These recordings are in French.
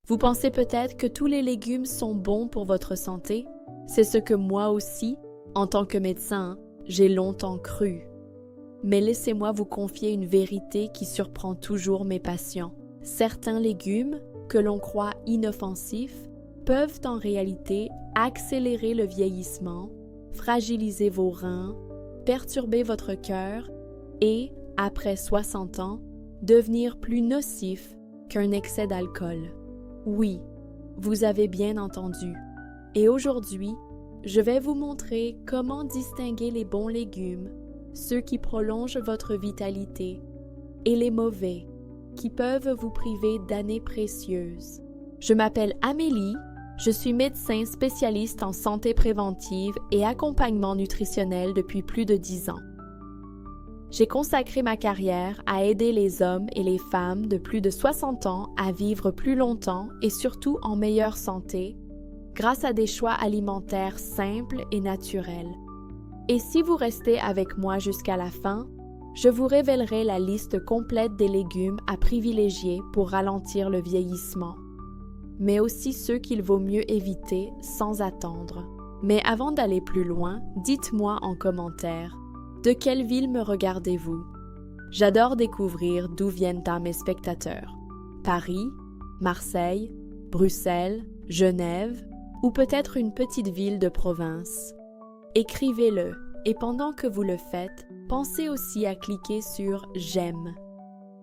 Vous pensez peut-être que tous les légumes sont bons pour votre santé? C'est ce que moi aussi, en tant que médecin, j'ai longtemps cru. Mais laissez-moi vous confier une vérité qui surprend toujours mes patients. Certains légumes, que l'on croit inoffensifs, peuvent en réalité accélérer le vieillissement, fragiliser vos reins, perturber votre cœur et, après 60 ans, devenir plus nocifs qu'un excès d'alcool. Oui, vous avez bien entendu. Et aujourd'hui, je vais vous montrer comment distinguer les bons légumes, ceux qui prolongent votre vitalité, et les mauvais, qui peuvent vous priver d'années précieuses. Je m'appelle Amélie, je suis médecin spécialiste en santé préventive et accompagnement nutritionnel depuis plus de 10 ans. J'ai consacré ma carrière à aider les hommes et les femmes de plus de 60 ans à vivre plus longtemps et surtout en meilleure santé, grâce à des choix alimentaires simples et naturels. Et si vous restez avec moi jusqu'à la fin, je vous révélerai la liste complète des légumes à privilégier pour ralentir le vieillissement, mais aussi ceux qu'il vaut mieux éviter sans attendre. Mais avant d'aller plus loin, dites-moi en commentaire, de quelle ville me regardez-vous? J'adore découvrir d'où viennent mes spectateurs. Paris, Marseille, Bruxelles, Genève ou peut-être une petite ville de province. Écrivez-le et pendant que vous le faites, pensez aussi à cliquer sur « J'aime ».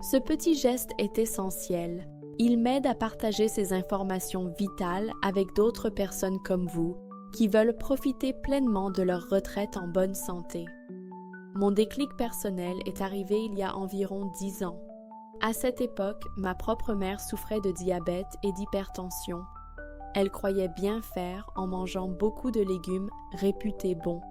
Ce petit geste est essentiel. Il m'aide à partager ces informations vitales avec d'autres personnes comme vous qui veulent profiter pleinement de leur retraite en bonne santé. Mon déclic personnel est arrivé il y a environ 10 ans. À cette époque, ma propre mère souffrait de diabète et d'hypertension. Elle croyait bien faire en mangeant beaucoup de légumes réputés bons.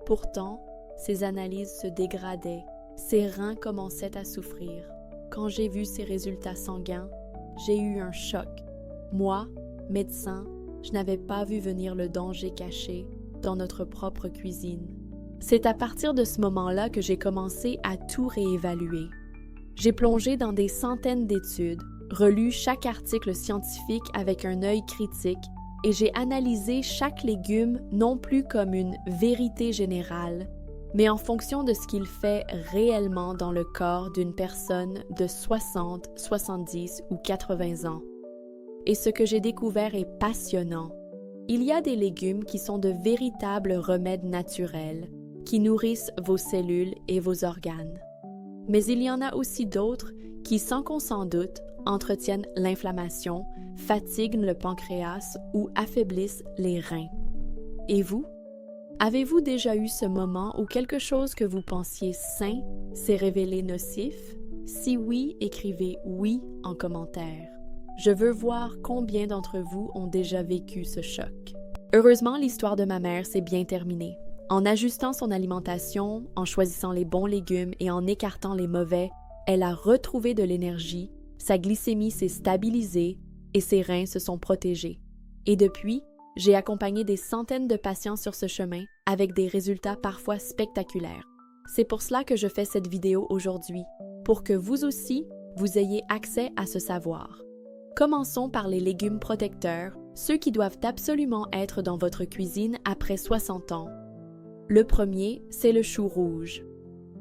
Pourtant, ses analyses se dégradaient, ses reins commençaient à souffrir. Quand j'ai vu ses résultats sanguins, j'ai eu un choc. Moi, médecin, je n'avais pas vu venir le danger caché dans notre propre cuisine. C'est à partir de ce moment-là que j'ai commencé à tout réévaluer. J'ai plongé dans des centaines d'études, relu chaque article scientifique avec un œil critique et j'ai analysé chaque légume non plus comme une vérité générale, mais en fonction de ce qu'il fait réellement dans le corps d'une personne de 60, 70 ou 80 ans. Et ce que j'ai découvert est passionnant. Il y a des légumes qui sont de véritables remèdes naturels, qui nourrissent vos cellules et vos organes. Mais il y en a aussi d'autres qui, sans qu'on s'en doute, entretiennent l'inflammation, fatiguent le pancréas ou affaiblissent les reins. Et vous? Avez-vous déjà eu ce moment où quelque chose que vous pensiez sain s'est révélé nocif? Si oui, écrivez « oui » en commentaire. Je veux voir combien d'entre vous ont déjà vécu ce choc. Heureusement, l'histoire de ma mère s'est bien terminée. En ajustant son alimentation, en choisissant les bons légumes et en écartant les mauvais, elle a retrouvé de l'énergie, sa glycémie s'est stabilisée et ses reins se sont protégés. Et depuis, j'ai accompagné des centaines de patients sur ce chemin avec des résultats parfois spectaculaires. C'est pour cela que je fais cette vidéo aujourd'hui, pour que vous aussi, vous ayez accès à ce savoir. Commençons par les légumes protecteurs, ceux qui doivent absolument être dans votre cuisine après 60 ans. Le premier, c'est le chou rouge.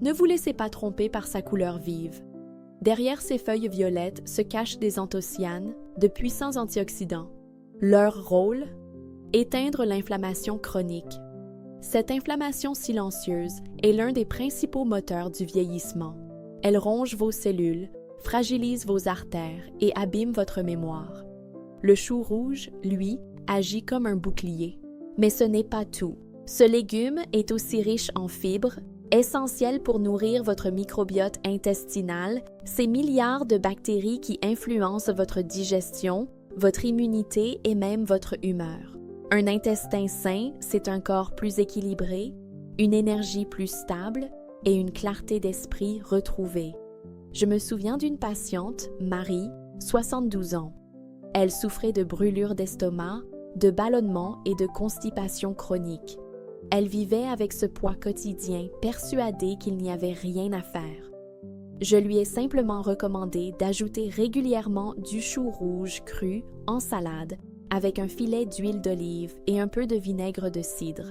Ne vous laissez pas tromper par sa couleur vive. Derrière ces feuilles violettes se cachent des anthocyanes, de puissants antioxydants. Leur rôle? Éteindre l'inflammation chronique. Cette inflammation silencieuse est l'un des principaux moteurs du vieillissement. Elle ronge vos cellules, fragilise vos artères et abîme votre mémoire. Le chou rouge, lui, agit comme un bouclier. Mais ce n'est pas tout. Ce légume est aussi riche en fibres, essentiel pour nourrir votre microbiote intestinal, ces milliards de bactéries qui influencent votre digestion, votre immunité et même votre humeur. Un intestin sain, c'est un corps plus équilibré, une énergie plus stable et une clarté d'esprit retrouvée. Je me souviens d'une patiente, Marie, 72 ans. Elle souffrait de brûlures d'estomac, de ballonnement et de constipation chronique. Elle vivait avec ce poids quotidien, persuadée qu'il n'y avait rien à faire. Je lui ai simplement recommandé d'ajouter régulièrement du chou rouge cru en salade avec un filet d'huile d'olive et un peu de vinaigre de cidre.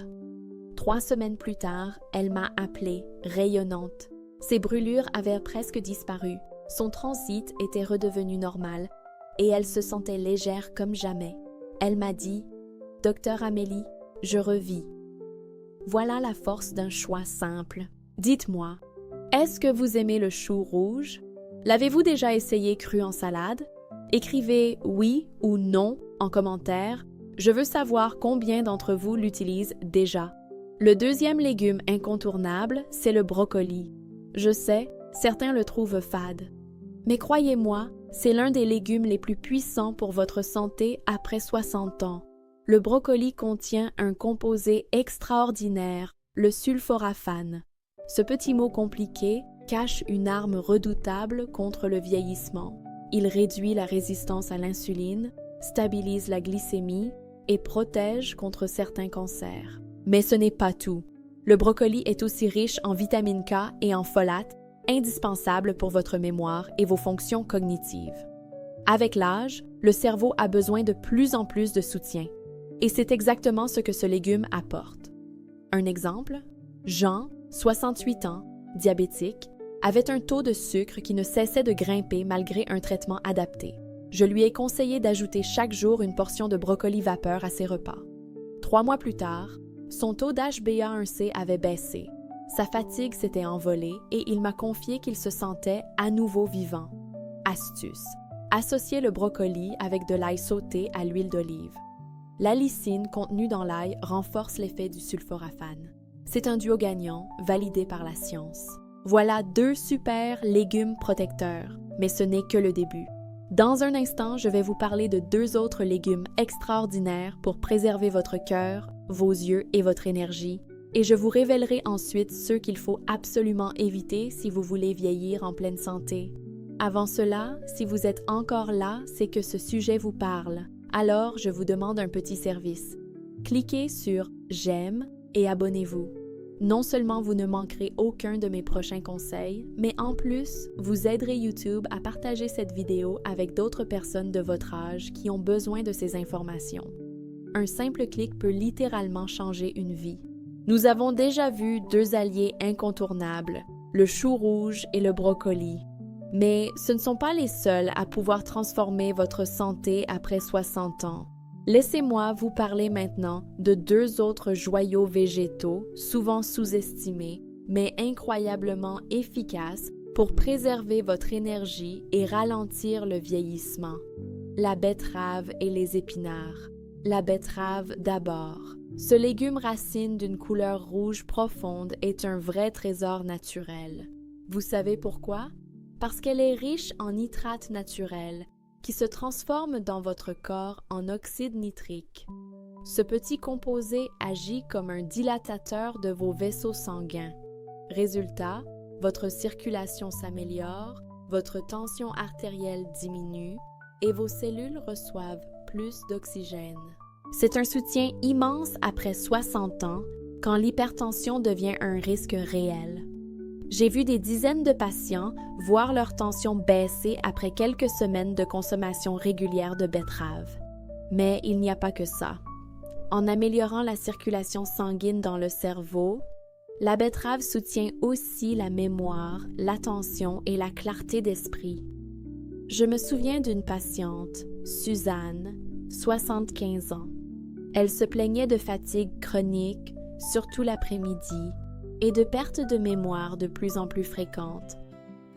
3 semaines plus tard, elle m'a appelée, rayonnante. Ses brûlures avaient presque disparu, son transit était redevenu normal et elle se sentait légère comme jamais. Elle m'a dit « Docteur Amélie, je revis. » Voilà la force d'un choix simple. Dites-moi, est-ce que vous aimez le chou rouge? L'avez-vous déjà essayé cru en salade? Écrivez oui ou non en commentaire. Je veux savoir combien d'entre vous l'utilisent déjà. Le deuxième légume incontournable, c'est le brocoli. Je sais, certains le trouvent fade. Mais croyez-moi, c'est l'un des légumes les plus puissants pour votre santé après 60 ans. Le brocoli contient un composé extraordinaire, le sulforaphane. Ce petit mot compliqué cache une arme redoutable contre le vieillissement. Il réduit la résistance à l'insuline, stabilise la glycémie et protège contre certains cancers. Mais ce n'est pas tout. Le brocoli est aussi riche en vitamine K et en folate, indispensable pour votre mémoire et vos fonctions cognitives. Avec l'âge, le cerveau a besoin de plus en plus de soutien. Et c'est exactement ce que ce légume apporte. Un exemple, Jean, 68 ans, diabétique, avait un taux de sucre qui ne cessait de grimper malgré un traitement adapté. Je lui ai conseillé d'ajouter chaque jour une portion de brocoli vapeur à ses repas. 3 mois plus tard, son taux d'HbA1c avait baissé. Sa fatigue s'était envolée et il m'a confié qu'il se sentait à nouveau vivant. Astuce. Associez le brocoli avec de l'ail sauté à l'huile d'olive. La lysine contenue dans l'ail renforce l'effet du sulforaphane. C'est un duo gagnant, validé par la science. Voilà 2 super légumes protecteurs, mais ce n'est que le début. Dans un instant, je vais vous parler de 2 autres légumes extraordinaires pour préserver votre cœur, vos yeux et votre énergie, et je vous révélerai ensuite ceux qu'il faut absolument éviter si vous voulez vieillir en pleine santé. Avant cela, si vous êtes encore là, c'est que ce sujet vous parle. Alors, je vous demande un petit service. Cliquez sur « J'aime » et abonnez-vous. Non seulement vous ne manquerez aucun de mes prochains conseils, mais en plus, vous aiderez YouTube à partager cette vidéo avec d'autres personnes de votre âge qui ont besoin de ces informations. Un simple clic peut littéralement changer une vie. Nous avons déjà vu 2 alliés incontournables, le chou rouge et le brocoli. Mais ce ne sont pas les seuls à pouvoir transformer votre santé après 60 ans. Laissez-moi vous parler maintenant de 2 autres joyaux végétaux, souvent sous-estimés, mais incroyablement efficaces pour préserver votre énergie et ralentir le vieillissement. La betterave et les épinards. La betterave d'abord. Ce légume racine d'une couleur rouge profonde est un vrai trésor naturel. Vous savez pourquoi? Parce qu'elle est riche en nitrates naturels, qui se transforme dans votre corps en oxyde nitrique. Ce petit composé agit comme un dilatateur de vos vaisseaux sanguins. Résultat, votre circulation s'améliore, votre tension artérielle diminue et vos cellules reçoivent plus d'oxygène. C'est un soutien immense après 60 ans, quand l'hypertension devient un risque réel. J'ai vu des dizaines de patients voir leur tension baisser après quelques semaines de consommation régulière de betterave. Mais il n'y a pas que ça. En améliorant la circulation sanguine dans le cerveau, la betterave soutient aussi la mémoire, l'attention et la clarté d'esprit. Je me souviens d'une patiente, Suzanne, 75 ans. Elle se plaignait de fatigue chronique, surtout l'après-midi, et de perte de mémoire de plus en plus fréquente.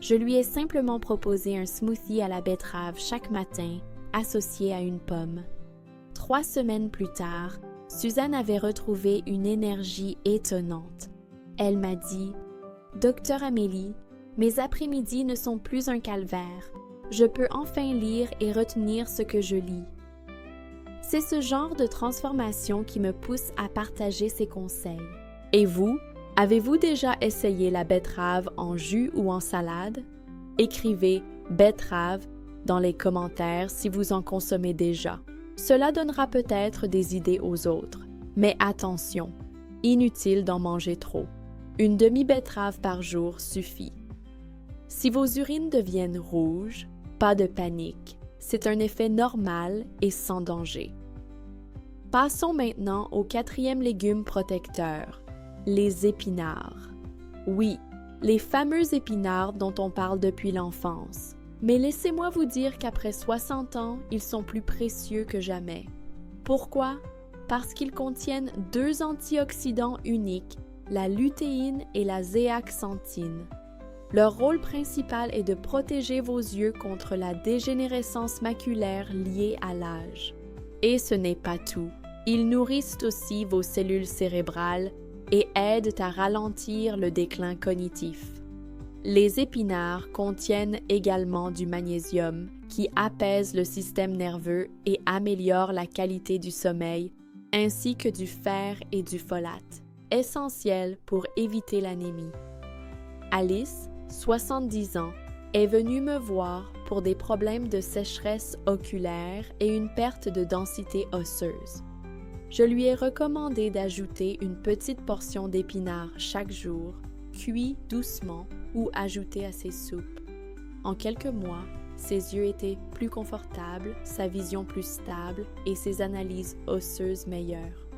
Je lui ai simplement proposé un smoothie à la betterave chaque matin, associé à une pomme. 3 semaines plus tard, Suzanne avait retrouvé une énergie étonnante. Elle m'a dit « Docteur Amélie, mes après-midi ne sont plus un calvaire. Je peux enfin lire et retenir ce que je lis. » C'est ce genre de transformation qui me pousse à partager ces conseils. Et vous? Avez-vous déjà essayé la betterave en jus ou en salade? Écrivez « betterave » dans les commentaires si vous en consommez déjà. Cela donnera peut-être des idées aux autres. Mais attention, inutile d'en manger trop. Une demi-betterave par jour suffit. Si vos urines deviennent rouges, pas de panique, c'est un effet normal et sans danger. Passons maintenant au 4e légume protecteur, les épinards. Oui, les fameux épinards dont on parle depuis l'enfance. Mais laissez-moi vous dire qu'après 60 ans, ils sont plus précieux que jamais. Pourquoi? Parce qu'ils contiennent 2 antioxydants uniques, la lutéine et la zéaxanthine. Leur rôle principal est de protéger vos yeux contre la dégénérescence maculaire liée à l'âge. Et ce n'est pas tout. Ils nourrissent aussi vos cellules cérébrales et aident à ralentir le déclin cognitif. Les épinards contiennent également du magnésium qui apaise le système nerveux et améliore la qualité du sommeil, ainsi que du fer et du folate, essentiels pour éviter l'anémie. Alice, 70 ans, est venue me voir pour des problèmes de sécheresse oculaire et une perte de densité osseuse. Je lui ai recommandé d'ajouter une petite portion d'épinards chaque jour, cuit doucement ou ajouté à ses soupes. En quelques mois, ses yeux étaient plus confortables, sa vision plus stable et ses analyses osseuses meilleures.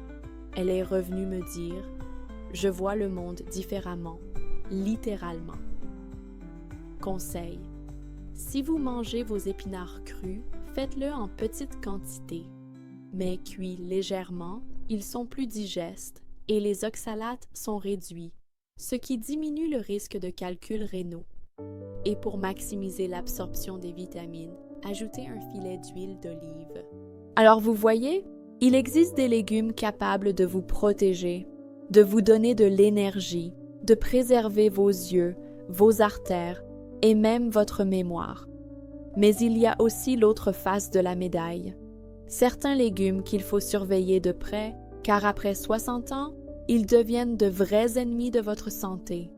Elle est revenue me dire « Je vois le monde différemment, littéralement. » Conseil: si vous mangez vos épinards crus, faites-le en petite quantité. Mais cuits légèrement, ils sont plus digestes et les oxalates sont réduits, ce qui diminue le risque de calculs rénaux. Et pour maximiser l'absorption des vitamines, ajoutez un filet d'huile d'olive. Alors vous voyez, il existe des légumes capables de vous protéger, de vous donner de l'énergie, de préserver vos yeux, vos artères et même votre mémoire. Mais il y a aussi l'autre face de la médaille. Certains légumes qu'il faut surveiller de près, car après 60 ans, ils deviennent de vrais ennemis de votre santé.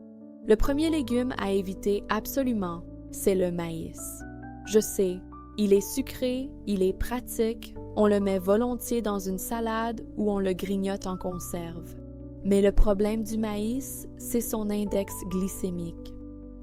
Le premier légume à éviter absolument, c'est le maïs. Je sais, il est sucré, il est pratique, on le met volontiers dans une salade ou on le grignote en conserve. Mais le problème du maïs, c'est son index glycémique.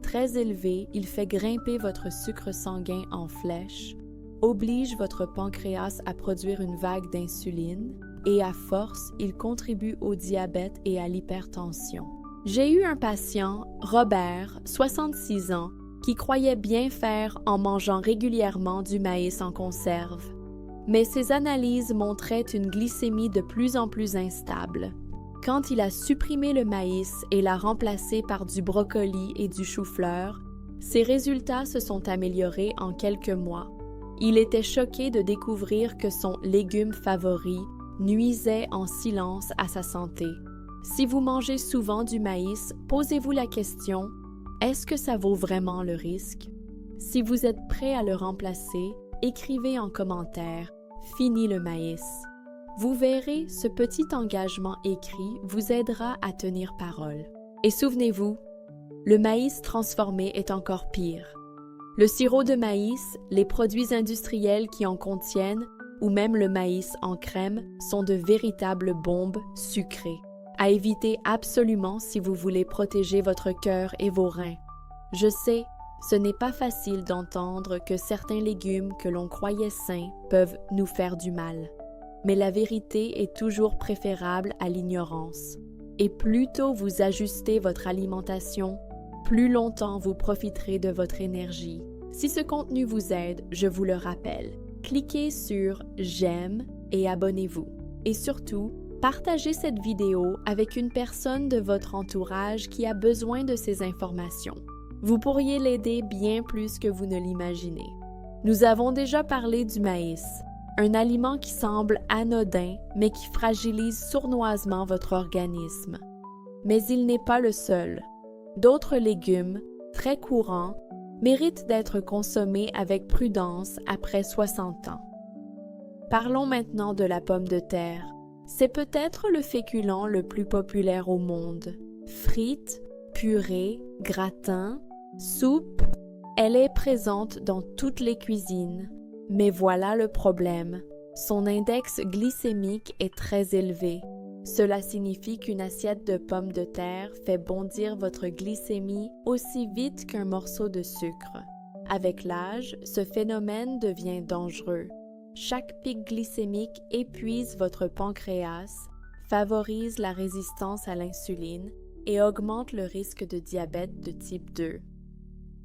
Très élevé, il fait grimper votre sucre sanguin en flèche, oblige votre pancréas à produire une vague d'insuline et à force, il contribue au diabète et à l'hypertension. J'ai eu un patient, Robert, 66 ans, qui croyait bien faire en mangeant régulièrement du maïs en conserve. Mais ses analyses montraient une glycémie de plus en plus instable. Quand il a supprimé le maïs et l'a remplacé par du brocoli et du chou-fleur, ses résultats se sont améliorés en quelques mois. Il était choqué de découvrir que son légume favori nuisait en silence à sa santé. Si vous mangez souvent du maïs, posez-vous la question: est-ce que ça vaut vraiment le risque? Si vous êtes prêt à le remplacer, écrivez en commentaire « Fini le maïs ». Vous verrez, ce petit engagement écrit vous aidera à tenir parole. Et souvenez-vous, le maïs transformé est encore pire. Le sirop de maïs, les produits industriels qui en contiennent, ou même le maïs en crème, sont de véritables bombes sucrées. À éviter absolument si vous voulez protéger votre cœur et vos reins. Je sais, ce n'est pas facile d'entendre que certains légumes que l'on croyait sains peuvent nous faire du mal. Mais la vérité est toujours préférable à l'ignorance. Et plus tôt vous ajustez votre alimentation, plus longtemps vous profiterez de votre énergie. Si ce contenu vous aide, je vous le rappelle, cliquez sur « J'aime » et abonnez-vous. Et surtout, partagez cette vidéo avec une personne de votre entourage qui a besoin de ces informations. Vous pourriez l'aider bien plus que vous ne l'imaginez. Nous avons déjà parlé du maïs, un aliment qui semble anodin mais qui fragilise sournoisement votre organisme. Mais il n'est pas le seul. D'autres légumes, très courants, méritent d'être consommés avec prudence après 60 ans. Parlons maintenant de la pomme de terre. C'est peut-être le féculent le plus populaire au monde. Frites, purée, gratin, soupe, elle est présente dans toutes les cuisines. Mais voilà le problème. Son index glycémique est très élevé, Cela signifie qu'une assiette de pommes de terre fait bondir votre glycémie aussi vite qu'un morceau de sucre. Avec l'âge, ce phénomène devient dangereux. Chaque pic glycémique épuise votre pancréas, favorise la résistance à l'insuline et augmente le risque de diabète de type 2.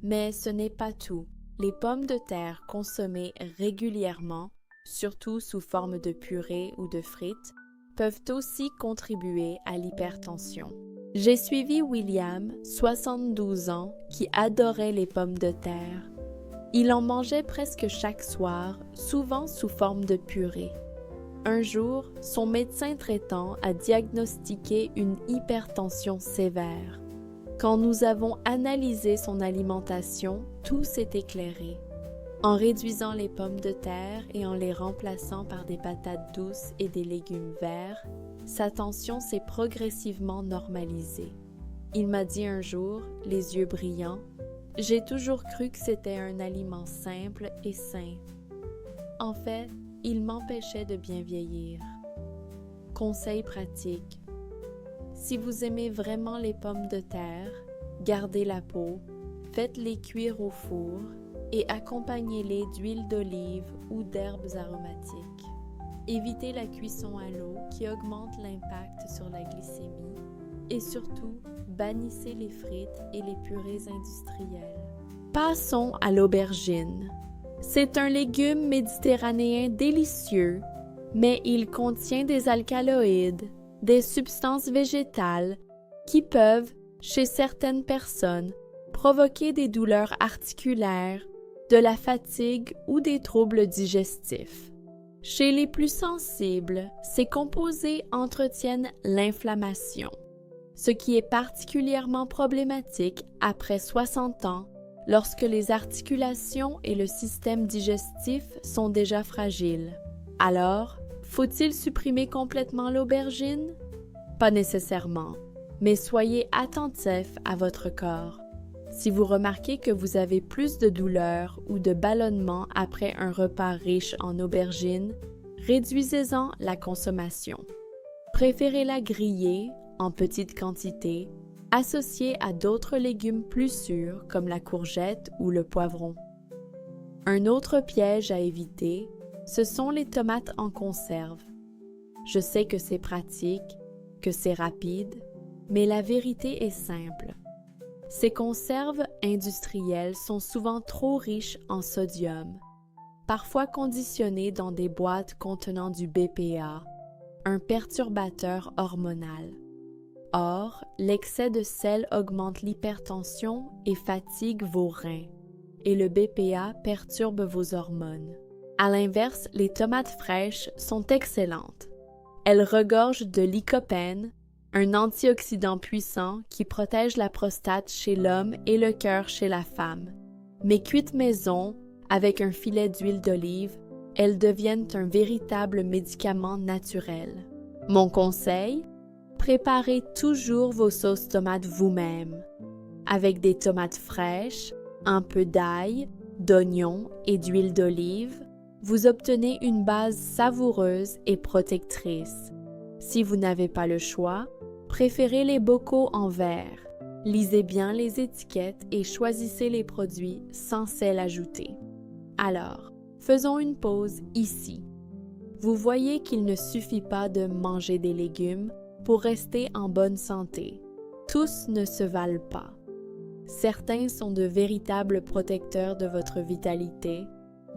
Mais ce n'est pas tout. Les pommes de terre consommées régulièrement, surtout sous forme de purée ou de frites, peuvent aussi contribuer à l'hypertension. J'ai suivi William, 72 ans, qui adorait les pommes de terre. Il en mangeait presque chaque soir, souvent sous forme de purée. Un jour, son médecin traitant a diagnostiqué une hypertension sévère. Quand nous avons analysé son alimentation, tout s'est éclairé. En réduisant les pommes de terre et en les remplaçant par des patates douces et des légumes verts, sa tension s'est progressivement normalisée. Il m'a dit un jour, les yeux brillants, « J'ai toujours cru que c'était un aliment simple et sain. » En fait, il m'empêchait de bien vieillir. Conseil pratique. Si vous aimez vraiment les pommes de terre, gardez la peau, faites-les cuire au four et accompagnez-les d'huile d'olive ou d'herbes aromatiques. Évitez la cuisson à l'eau qui augmente l'impact sur la glycémie et surtout, bannissez les frites et les purées industrielles. Passons à l'aubergine. C'est un légume méditerranéen délicieux, mais il contient des alcaloïdes, des substances végétales qui peuvent, chez certaines personnes, provoquer des douleurs articulaires, de la fatigue ou des troubles digestifs. Chez les plus sensibles, ces composés entretiennent l'inflammation, ce qui est particulièrement problématique après 60 ans lorsque les articulations et le système digestif sont déjà fragiles. Alors, faut-il supprimer complètement l'aubergine? Pas nécessairement, mais soyez attentif à votre corps. Si vous remarquez que vous avez plus de douleurs ou de ballonnements après un repas riche en aubergines, réduisez-en la consommation. Préférez-la griller, en petite quantité, associée à d'autres légumes plus sûrs comme la courgette ou le poivron. Un autre piège à éviter, ce sont les tomates en conserve. Je sais que c'est pratique, que c'est rapide, mais la vérité est simple. Ces conserves industrielles sont souvent trop riches en sodium, parfois conditionnées dans des boîtes contenant du BPA, un perturbateur hormonal. Or, l'excès de sel augmente l'hypertension et fatigue vos reins, et le BPA perturbe vos hormones. À l'inverse, les tomates fraîches sont excellentes. Elles regorgent de lycopène, un antioxydant puissant qui protège la prostate chez l'homme et le cœur chez la femme. Mais cuites maison, avec un filet d'huile d'olive, elles deviennent un véritable médicament naturel. Mon conseil? Préparez toujours vos sauces tomates vous-même, avec des tomates fraîches, un peu d'ail, d'oignon et d'huile d'olive. Vous obtenez une base savoureuse et protectrice. Si vous n'avez pas le choix, préférez les bocaux en verre. Lisez bien les étiquettes et choisissez les produits sans sel ajouté. Alors, faisons une pause ici. Vous voyez qu'il ne suffit pas de manger des légumes pour rester en bonne santé. Tous ne se valent pas. Certains sont de véritables protecteurs de votre vitalité,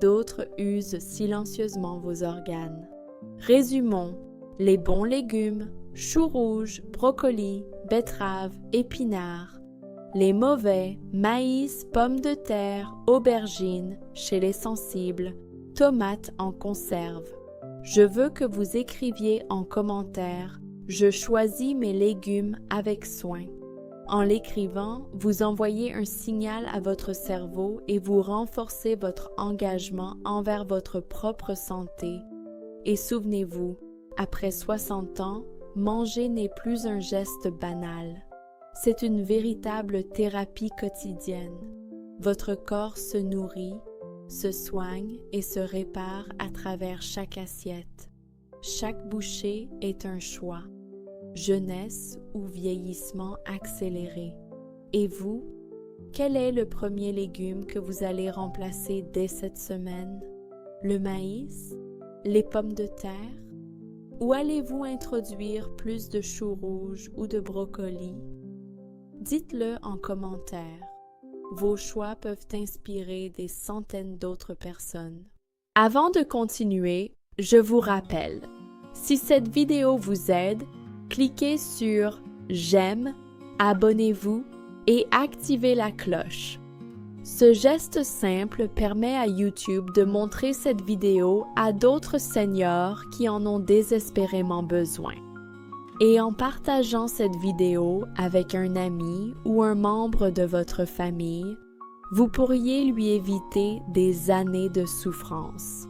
d'autres usent silencieusement vos organes. Résumons, les bons légumes, choux rouges, brocolis, betteraves, épinards. Les mauvais, maïs, pommes de terre, aubergines, chez les sensibles, tomates en conserve. Je veux que vous écriviez en commentaire « Je choisis mes légumes avec soin ». En l'écrivant, vous envoyez un signal à votre cerveau et vous renforcez votre engagement envers votre propre santé. Et souvenez-vous, après 60 ans, manger n'est plus un geste banal. C'est une véritable thérapie quotidienne. Votre corps se nourrit, se soigne et se répare à travers chaque assiette. Chaque bouchée est un choix. jeunesse ou vieillissement accéléré. Et vous, quel est le premier légume que vous allez remplacer dès cette semaine? Le maïs? Les pommes de terre? Ou allez-vous introduire plus de choux rouges ou de brocolis? Dites-le en commentaire. Vos choix peuvent inspirer des centaines d'autres personnes. Avant de continuer, je vous rappelle, si cette vidéo vous aide, cliquez sur « J'aime », abonnez-vous et activez la cloche. Ce geste simple permet à YouTube de montrer cette vidéo à d'autres seniors qui en ont désespérément besoin. Et en partageant cette vidéo avec un ami ou un membre de votre famille, vous pourriez lui éviter des années de souffrance.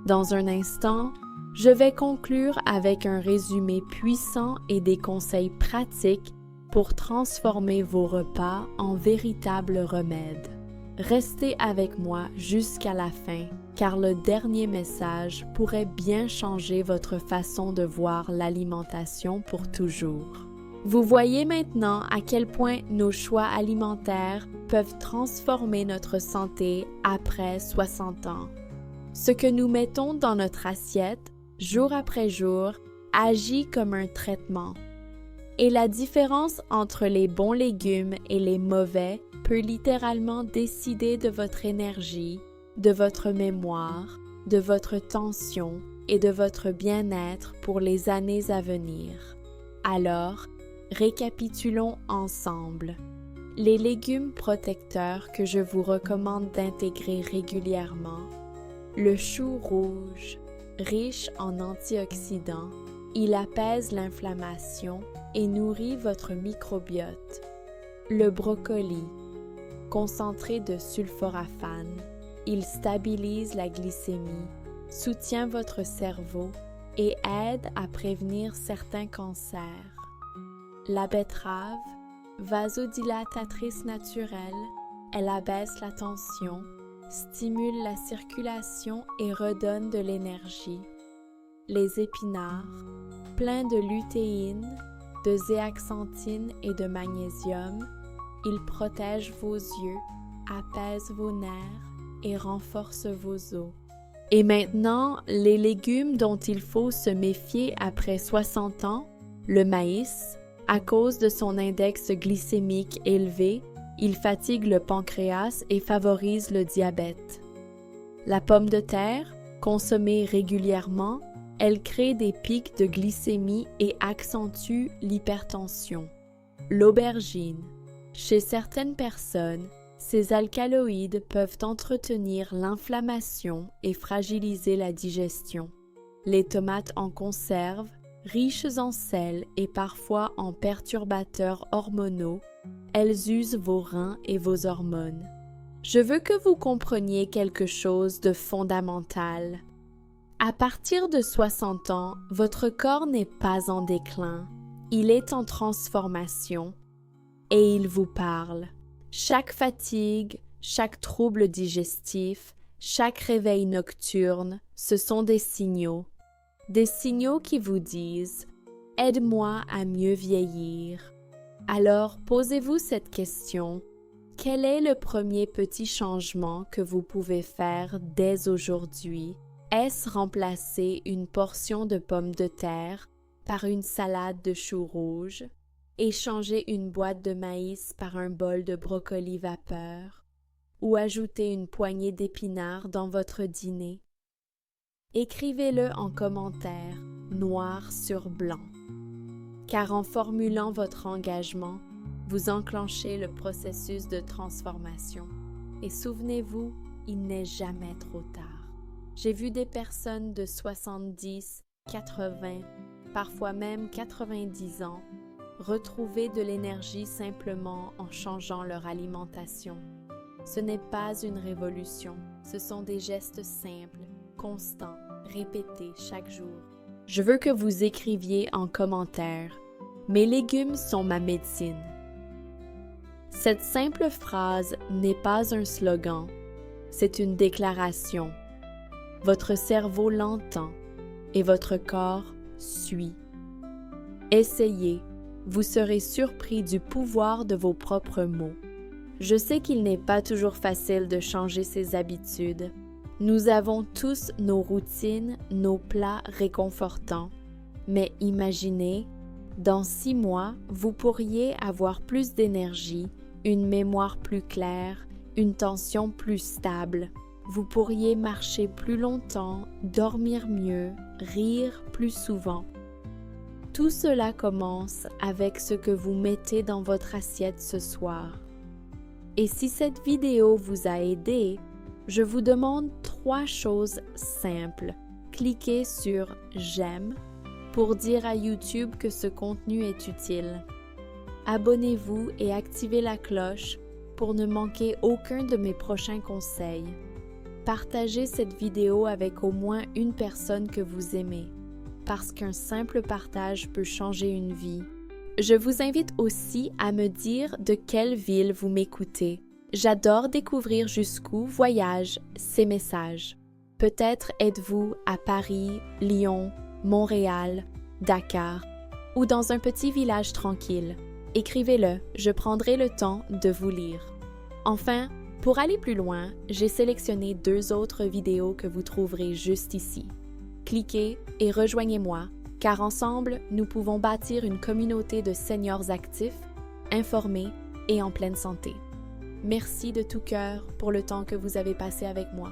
Dans un instant, je vais conclure avec un résumé puissant et des conseils pratiques pour transformer vos repas en véritables remèdes. Restez avec moi jusqu'à la fin, car le dernier message pourrait bien changer votre façon de voir l'alimentation pour toujours. Vous voyez maintenant à quel point nos choix alimentaires peuvent transformer notre santé après 60 ans. Ce que nous mettons dans notre assiette, jour après jour, agit comme un traitement. Et la différence entre les bons légumes et les mauvais peut littéralement décider de votre énergie, de votre mémoire, de votre tension et de votre bien-être pour les années à venir. Alors, récapitulons ensemble. Les légumes protecteurs que je vous recommande d'intégrer régulièrement. Le chou rouge, riche en antioxydants, il apaise l'inflammation et nourrit votre microbiote. Le brocoli, concentré de sulforaphane, il stabilise la glycémie, soutient votre cerveau et aide à prévenir certains cancers. La betterave, vasodilatatrice naturelle, elle abaisse la tension, stimule la circulation et redonne de l'énergie. Les épinards, pleins de lutéine, de zéaxanthine et de magnésium, ils protègent vos yeux, apaisent vos nerfs et renforcent vos os. Et maintenant, les légumes dont il faut se méfier après 60 ans, le maïs, à cause de son index glycémique élevé, il fatigue le pancréas et favorise le diabète. La pomme de terre, consommée régulièrement, elle crée des pics de glycémie et accentue l'hypertension. L'aubergine. Chez certaines personnes, ces alcaloïdes peuvent entretenir l'inflammation et fragiliser la digestion. Les tomates en conserve, riches en sel et parfois en perturbateurs hormonaux, elles usent vos reins et vos hormones. Je veux que vous compreniez quelque chose de fondamental. À partir de 60 ans, votre corps n'est pas en déclin, il est en transformation et il vous parle. Chaque fatigue, chaque trouble digestif, chaque réveil nocturne, ce sont des signaux qui vous disent « Aide-moi à mieux vieillir ». Alors posez-vous cette question, quel est le premier petit changement que vous pouvez faire dès aujourd'hui? Est-ce remplacer une portion de pommes de terre par une salade de choux rouges? Échanger une boîte de maïs par un bol de brocoli vapeur? Ou ajouter une poignée d'épinards dans votre dîner? Écrivez-le en commentaire, noir sur blanc. Car en formulant votre engagement, vous enclenchez le processus de transformation. Et souvenez-vous, il n'est jamais trop tard. J'ai vu des personnes de 70, 80, parfois même 90 ans, retrouver de l'énergie simplement en changeant leur alimentation. Ce n'est pas une révolution, ce sont des gestes simples, constants, répétés chaque jour. Je veux que vous écriviez en commentaire « Mes légumes sont ma médecine ». Cette simple phrase n'est pas un slogan, c'est une déclaration. Votre cerveau l'entend et votre corps suit. Essayez, vous serez surpris du pouvoir de vos propres mots. Je sais qu'il n'est pas toujours facile de changer ses habitudes. Nous avons tous nos routines, nos plats réconfortants. Mais imaginez, dans 6 mois, vous pourriez avoir plus d'énergie, une mémoire plus claire, une tension plus stable. Vous pourriez marcher plus longtemps, dormir mieux, rire plus souvent. Tout cela commence avec ce que vous mettez dans votre assiette ce soir. Et si cette vidéo vous a aidé, je vous demande 3 choses simples. Cliquez sur « J'aime » pour dire à YouTube que ce contenu est utile. Abonnez-vous et activez la cloche pour ne manquer aucun de mes prochains conseils. Partagez cette vidéo avec au moins une personne que vous aimez, parce qu'un simple partage peut changer une vie. Je vous invite aussi à me dire de quelle ville vous m'écoutez. J'adore découvrir jusqu'où voyagent ces messages. Peut-être êtes-vous à Paris, Lyon, Montréal, Dakar ou dans un petit village tranquille. Écrivez-le, je prendrai le temps de vous lire. Enfin, pour aller plus loin, j'ai sélectionné 2 autres vidéos que vous trouverez juste ici. Cliquez et rejoignez-moi, car ensemble, nous pouvons bâtir une communauté de seniors actifs, informés et en pleine santé. Merci de tout cœur pour le temps que vous avez passé avec moi.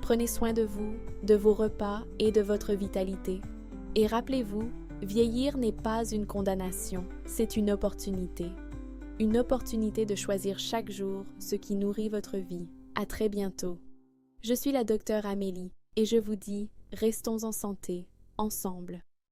Prenez soin de vous, de vos repas et de votre vitalité. Et rappelez-vous, vieillir n'est pas une condamnation, c'est une opportunité. Une opportunité de choisir chaque jour ce qui nourrit votre vie. À très bientôt. Je suis la docteure Amélie et je vous dis, restons en santé, ensemble.